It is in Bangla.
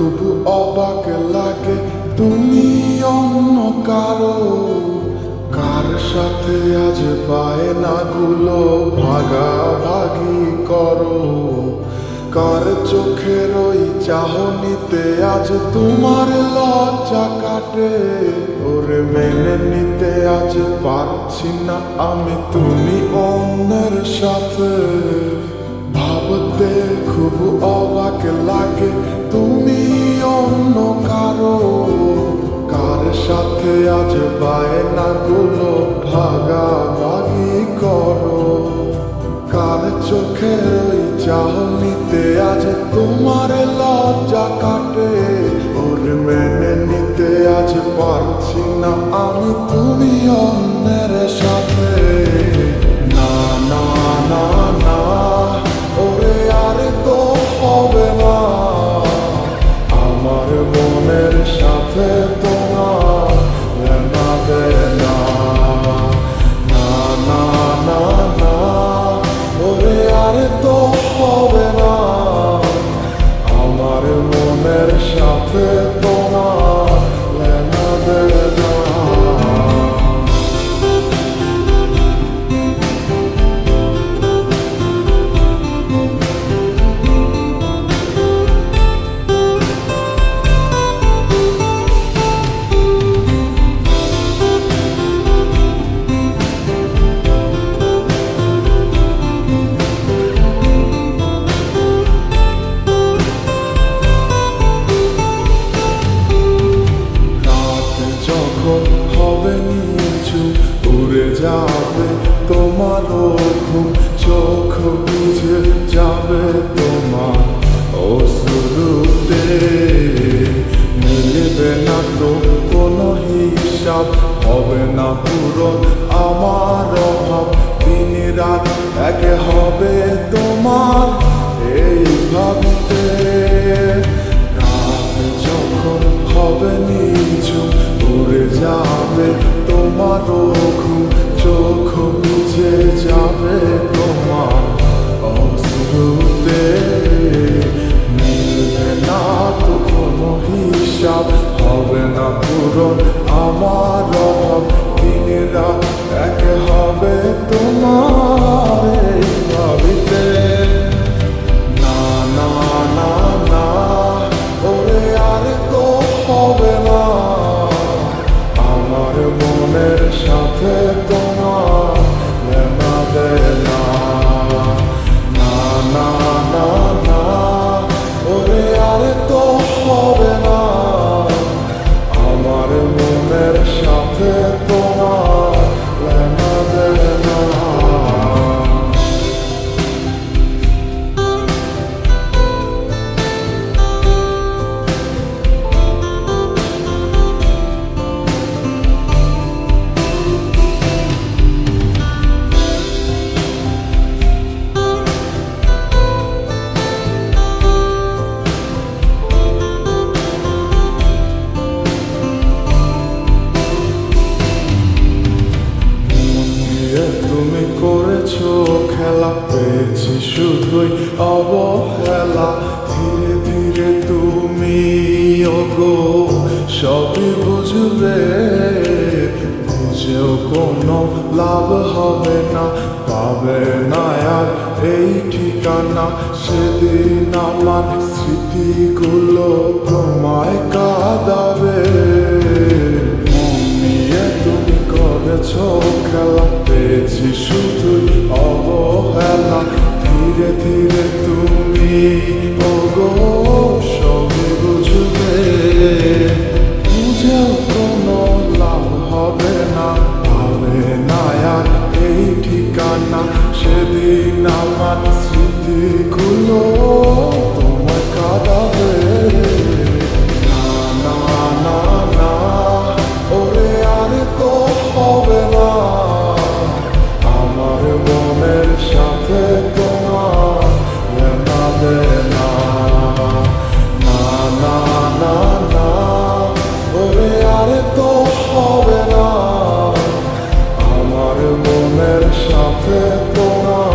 খুব অবাক লাগে তুমি অন্য কারো, কার সাথে আজ বায়নাগুলো ভাগাভাগি করো। কার চোখের ওই চাহনিতে আজ তোমার লজ্জা কাটে। ওরে মেনে নিতে আজ পারছি না আমি তুমি অন্যের সাথে। ভাবতে খুব অবাক লাগে তুমি অন্য কারো, কার সাথে আজ বায়নাগুলো ভাগাভাগি করো। কার চোখের ওই চাহনিতে আজ তোমার লজ্জা কাটে। ওরে মেনে নিতে আজ পারছি না আমি তুমি অন্যের সাথে। না না না না ওরে আর তো হবে না, আমার মনের সাথে তোমার লেনা দেনা। না না না না ওরে আর তো হবে না, আমার মনের সাথে তোমার লেনা দেনা। হবে নিচু উড়ে যাবে তোমার ঘুম, চোখ বুঝে যাবে তোমার অশ্রুতে। মিলবে না তো কোনো হিসাব, হবে না পূরণ আমার অভাব। দিন রাত এক হবে তোমার এই ভাবতে। রাত যখন হবে নিচু উড়ে যাবে তোমার ঘুম, চোখ বুঝে যাবে তোমার অশ্রুতে। মিলবে না তো কোনো হিসাব, হবে না পূরণ আমার অভাব। দিন রাত এক হবে তোমার এই ভাবিতে। না না না না ওরে আর তো হবে না, আমার মনের সাথে তোমার লেনা দেনা। না না না না ওরে আর তো হবে না, আমার মনের সাথে তোমার লেনা দেনা। তুমি করেছো খেলা, পেয়েছি শুধুই অবহেলা। ধীরে ধীরে তুমি ওগো সবই বুঝবে, বুঝেও কোনো লাভ হবে না, পাবে না আর এই ঠিকানা। সেদিন আমার স্মৃতিগুলো তোমায় কাঁদাবে। মন নিয়ে তুমি করেছো খেলা, পেয়েছি শুধুই অবহেলা। ধীরে ধীরে তুমি ওগো সবই বুঝবে, বুঝেও কোনো লাভ হবে না, পাবে না আর এই ঠিকানা। সেদিন আমার স্মৃতিগুলো তোমায় কাঁদাবে। না না না না ওরে আর তো হবে না, আমার মনের সাথে তোমার লেনা দেনা। না না না না ওরে আর তো হবে না, আমার মনের সাথে তোমার